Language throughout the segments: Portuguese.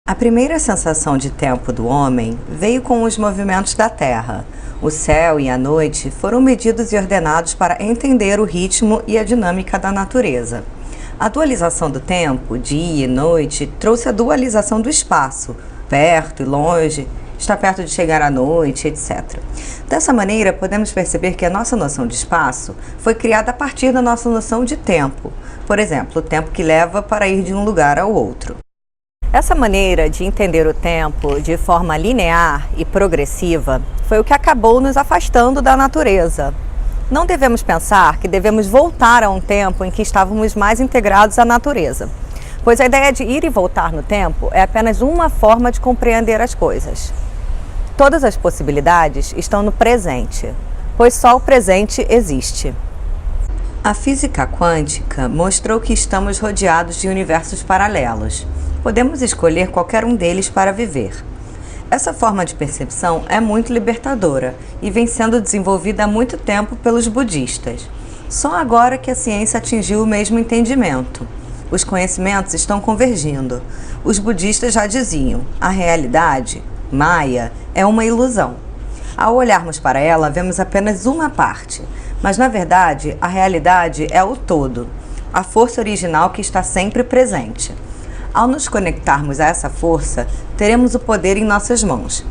A primeira sensação de tempo do homem veio com os movimentos da Terra. O céu e a noite foram medidos e ordenados para entender o ritmo e a dinâmica da natureza. A dualização do tempo, dia e noite, trouxe a dualização do espaço, perto e longe, está perto de chegar à noite, etc. Dessa maneira, podemos perceber que a nossa noção de espaço foi criada a partir da nossa noção de tempo. Por exemplo, o tempo que leva para ir de um lugar ao outro. Essa maneira de entender o tempo de forma linear e progressiva foi o que acabou nos afastando da natureza. Não devemos pensar que devemos voltar a um tempo em que estávamos mais integrados à natureza, pois a ideia de ir e voltar no tempo é apenas uma forma de compreender as coisas. Todas as possibilidades estão no presente, pois só o presente existe. A física quântica mostrou que estamos rodeados de universos paralelos. Podemos escolher qualquer um deles para viver. Essa forma de percepção é muito libertadora e vem sendo desenvolvida há muito tempo pelos budistas. Só agora que a ciência atingiu o mesmo entendimento. Os conhecimentos estão convergindo. Os budistas já diziam: a realidade, Maya, é uma ilusão. Ao olharmos para ela, vemos apenas uma parte, mas na verdade a realidade é o todo, a força original que está sempre presente. Ao nos conectarmos a essa força, teremos o poder em nossas mãos.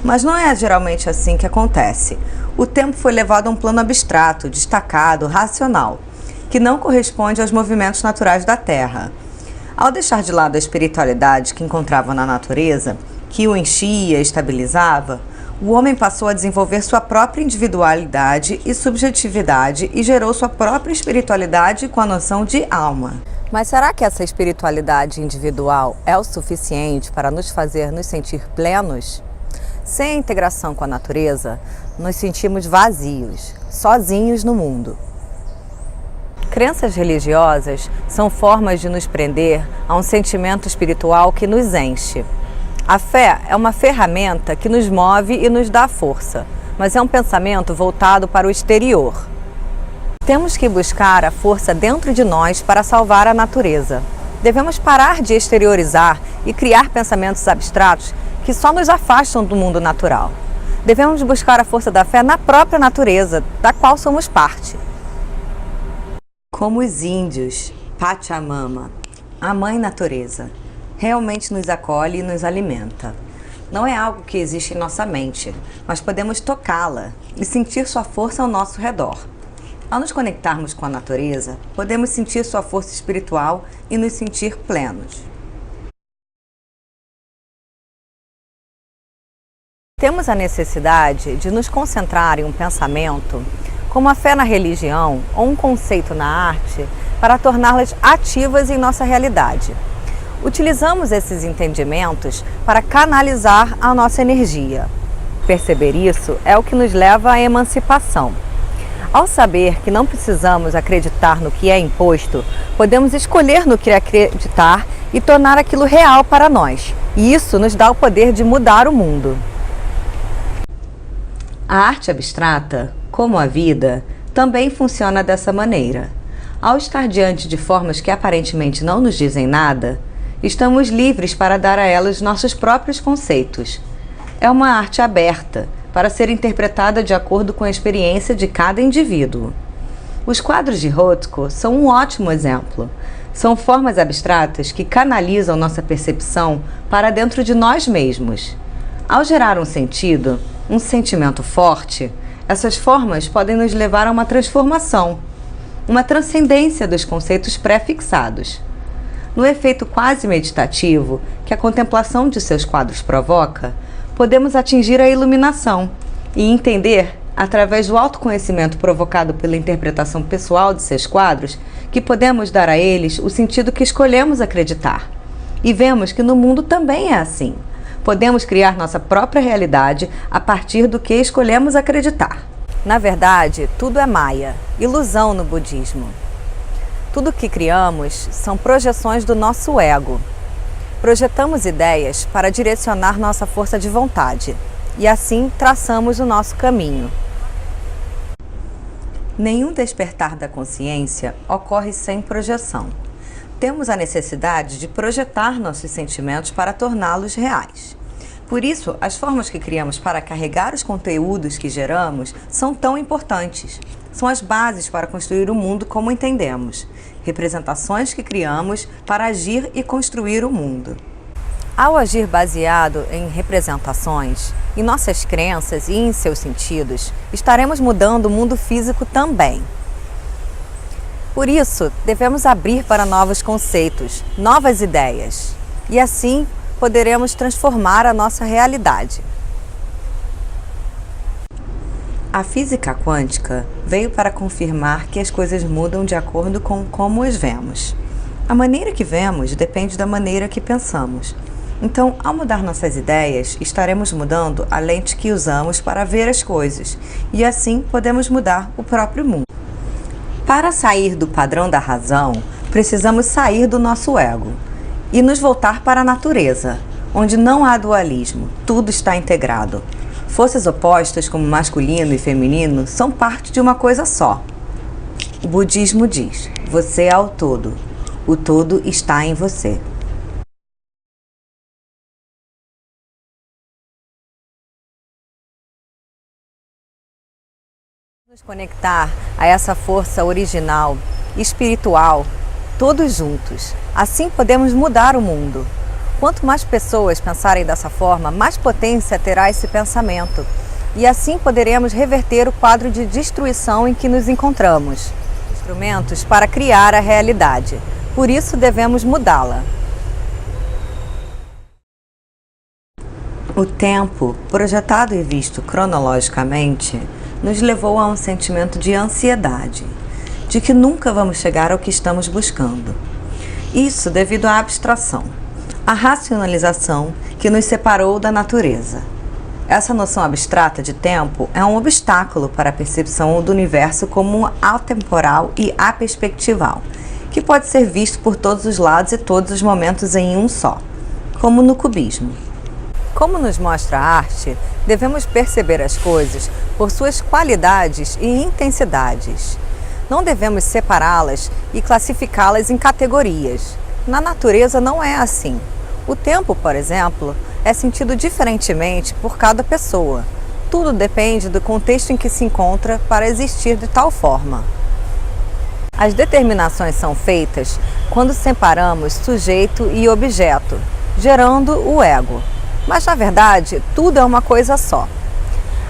Mas não é geralmente assim que acontece. O tempo foi levado a um plano abstrato, destacado, racional, que não corresponde aos movimentos naturais da Terra. Ao deixar de lado a espiritualidade que encontrava na natureza, que o enchia e estabilizava, o homem passou a desenvolver sua própria individualidade e subjetividade e gerou sua própria espiritualidade com a noção de alma. Mas será que essa espiritualidade individual é o suficiente para nos fazer nos sentir plenos? Sem a integração com a natureza, nos sentimos vazios, sozinhos no mundo. Crenças religiosas são formas de nos prender a um sentimento espiritual que nos enche. A fé é uma ferramenta que nos move e nos dá força, mas é um pensamento voltado para o exterior. Temos que buscar a força dentro de nós para salvar a natureza. Devemos parar de exteriorizar e criar pensamentos abstratos que só nos afastam do mundo natural. Devemos buscar a força da fé na própria natureza, da qual somos parte. Como os índios, Pachamama, a Mãe Natureza, realmente nos acolhe e nos alimenta. Não é algo que existe em nossa mente, mas podemos tocá-la e sentir sua força ao nosso redor. Ao nos conectarmos com a natureza, podemos sentir sua força espiritual e nos sentir plenos. Temos a necessidade de nos concentrar em um pensamento, como a fé na religião ou um conceito na arte, para torná-las ativas em nossa realidade. Utilizamos esses entendimentos para canalizar a nossa energia. Perceber isso é o que nos leva à emancipação. Ao saber que não precisamos acreditar no que é imposto, podemos escolher no que acreditar e tornar aquilo real para nós. E isso nos dá o poder de mudar o mundo. A arte abstrata, como a vida, também funciona dessa maneira. Ao estar diante de formas que aparentemente não nos dizem nada, estamos livres para dar a elas nossos próprios conceitos. É uma arte aberta, para ser interpretada de acordo com a experiência de cada indivíduo. Os quadros de Rothko são um ótimo exemplo. São formas abstratas que canalizam nossa percepção para dentro de nós mesmos. Ao gerar um sentido, um sentimento forte, essas formas podem nos levar a uma transformação, uma transcendência dos conceitos pré-fixados. No efeito quase meditativo que a contemplação de seus quadros provoca, podemos atingir a iluminação e entender, através do autoconhecimento provocado pela interpretação pessoal de seus quadros, que podemos dar a eles o sentido que escolhemos acreditar. E vemos que no mundo também é assim. Podemos criar nossa própria realidade a partir do que escolhemos acreditar. Na verdade, tudo é Maya, ilusão no budismo. Tudo que criamos são projeções do nosso ego. Projetamos ideias para direcionar nossa força de vontade e assim traçamos o nosso caminho. Nenhum despertar da consciência ocorre sem projeção. temos a necessidade de projetar nossos sentimentos para torná-los reais. Por isso, as formas que criamos para carregar os conteúdos que geramos são tão importantes. São as bases para construir o mundo como entendemos, representações que criamos para agir e construir o mundo. Ao agir baseado em representações, em nossas crenças e em seus sentidos, estaremos mudando o mundo físico também. Por isso, devemos abrir para novos conceitos, novas ideias, e assim poderemos transformar a nossa realidade. A física quântica veio para confirmar que as coisas mudam de acordo com como as vemos. A maneira que vemos depende da maneira que pensamos. Então, ao mudar nossas ideias, estaremos mudando a lente que usamos para ver as coisas, e assim podemos mudar o próprio mundo. Para sair do padrão da razão, precisamos sair do nosso ego e nos voltar para a natureza, onde não há dualismo, tudo está integrado. Forças opostas como masculino e feminino são parte de uma coisa só. O budismo diz: você é o todo está em você. Nos conectar a essa força original, espiritual, todos juntos. Assim podemos mudar o mundo. Quanto mais pessoas pensarem dessa forma, mais potência terá esse pensamento. E assim poderemos reverter o quadro de destruição em que nos encontramos. Instrumentos para criar a realidade. Por isso devemos mudá-la. O tempo, projetado e visto cronologicamente, nos levou a um sentimento de ansiedade, de que nunca vamos chegar ao que estamos buscando. Isso devido à abstração, à racionalização que nos separou da natureza. Essa noção abstrata de tempo é um obstáculo para a percepção do universo como atemporal e aperspectival, que pode ser visto por todos os lados e todos os momentos em um só, como no cubismo. Como nos mostra a arte, devemos perceber as coisas por suas qualidades e intensidades. Não devemos separá-las e classificá-las em categorias. Na natureza não é assim. O tempo, por exemplo, é sentido diferentemente por cada pessoa. Tudo depende do contexto em que se encontra para existir de tal forma. As determinações são feitas quando separamos sujeito e objeto, gerando o ego. Mas, na verdade, tudo é uma coisa só.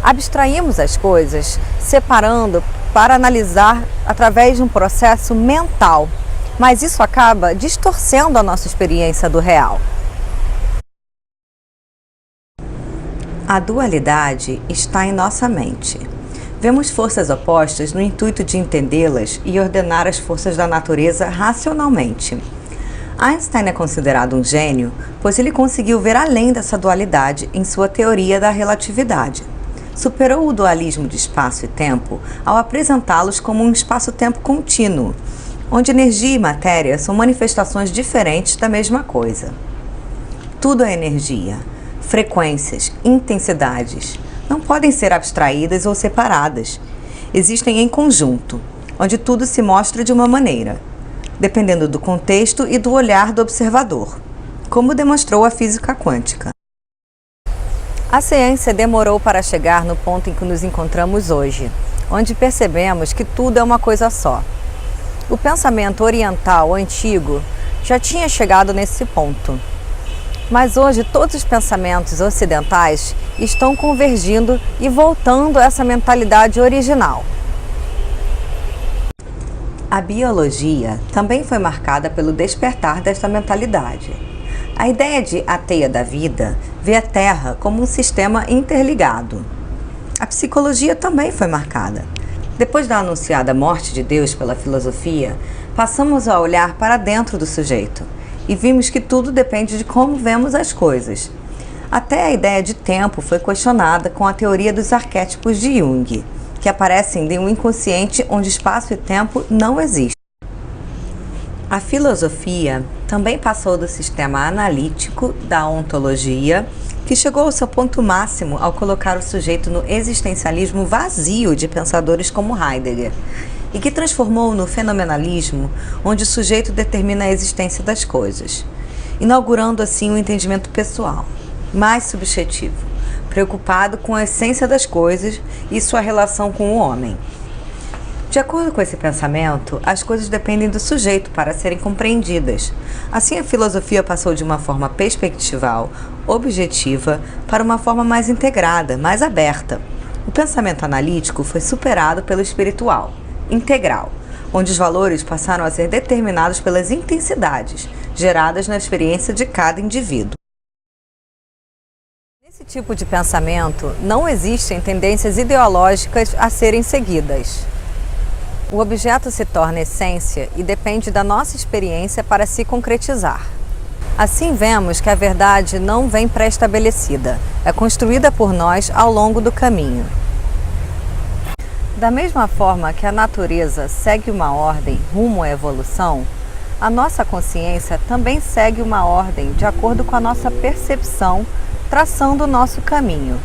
Abstraímos as coisas, separando para analisar através de um processo mental, mas isso acaba distorcendo a nossa experiência do real. A dualidade está em nossa mente. Vemos forças opostas no intuito de entendê-las e ordenar as forças da natureza racionalmente. Einstein é considerado um gênio, pois ele conseguiu ver além dessa dualidade em sua teoria da relatividade. Superou o dualismo de espaço e tempo ao apresentá-los como um espaço-tempo contínuo, onde energia e matéria são manifestações diferentes da mesma coisa. Tudo é energia, frequências, intensidades. Não podem ser abstraídas ou separadas. Existem em conjunto, onde tudo se mostra de uma maneira, dependendo do contexto e do olhar do observador, como demonstrou a física quântica. A ciência demorou para chegar no ponto em que nos encontramos hoje, onde percebemos que tudo é uma coisa só. O pensamento oriental antigo já tinha chegado nesse ponto. Mas hoje todos os pensamentos ocidentais estão convergindo e voltando a essa mentalidade original. A biologia também foi marcada pelo despertar desta mentalidade. A ideia de a teia da vida vê a Terra como um sistema interligado. A psicologia também foi marcada. Depois da anunciada morte de Deus pela filosofia, passamos a olhar para dentro do sujeito e vimos que tudo depende de como vemos as coisas. Até a ideia de tempo foi questionada com a teoria dos arquétipos de Jung, que aparecem de um inconsciente onde espaço e tempo não existem. A filosofia também passou do sistema analítico da ontologia, que chegou ao seu ponto máximo ao colocar o sujeito no existencialismo vazio de pensadores como Heidegger, e que transformou no fenomenalismo, onde o sujeito determina a existência das coisas, inaugurando assim um entendimento pessoal, mais subjetivo, preocupado com a essência das coisas e sua relação com o homem. De acordo com esse pensamento, as coisas dependem do sujeito para serem compreendidas. Assim, a filosofia passou de uma forma perspectival, objetiva, para uma forma mais integrada, mais aberta. O pensamento analítico foi superado pelo espiritual, integral, onde os valores passaram a ser determinados pelas intensidades geradas na experiência de cada indivíduo. Nesse tipo de pensamento, não existem tendências ideológicas a serem seguidas. O objeto se torna essência e depende da nossa experiência para se concretizar. Assim vemos que a verdade não vem pré-estabelecida, é construída por nós ao longo do caminho. Da mesma forma que a natureza segue uma ordem rumo à evolução, a nossa consciência também segue uma ordem de acordo com a nossa percepção, traçando o nosso caminho.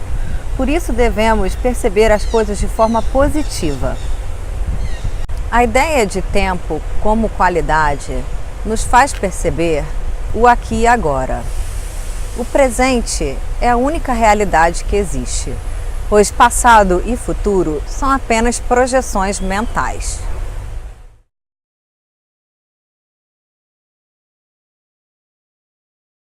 Por isso devemos perceber as coisas de forma positiva. A ideia de tempo como qualidade nos faz perceber o aqui e agora. O presente é a única realidade que existe, pois passado e futuro são apenas projeções mentais.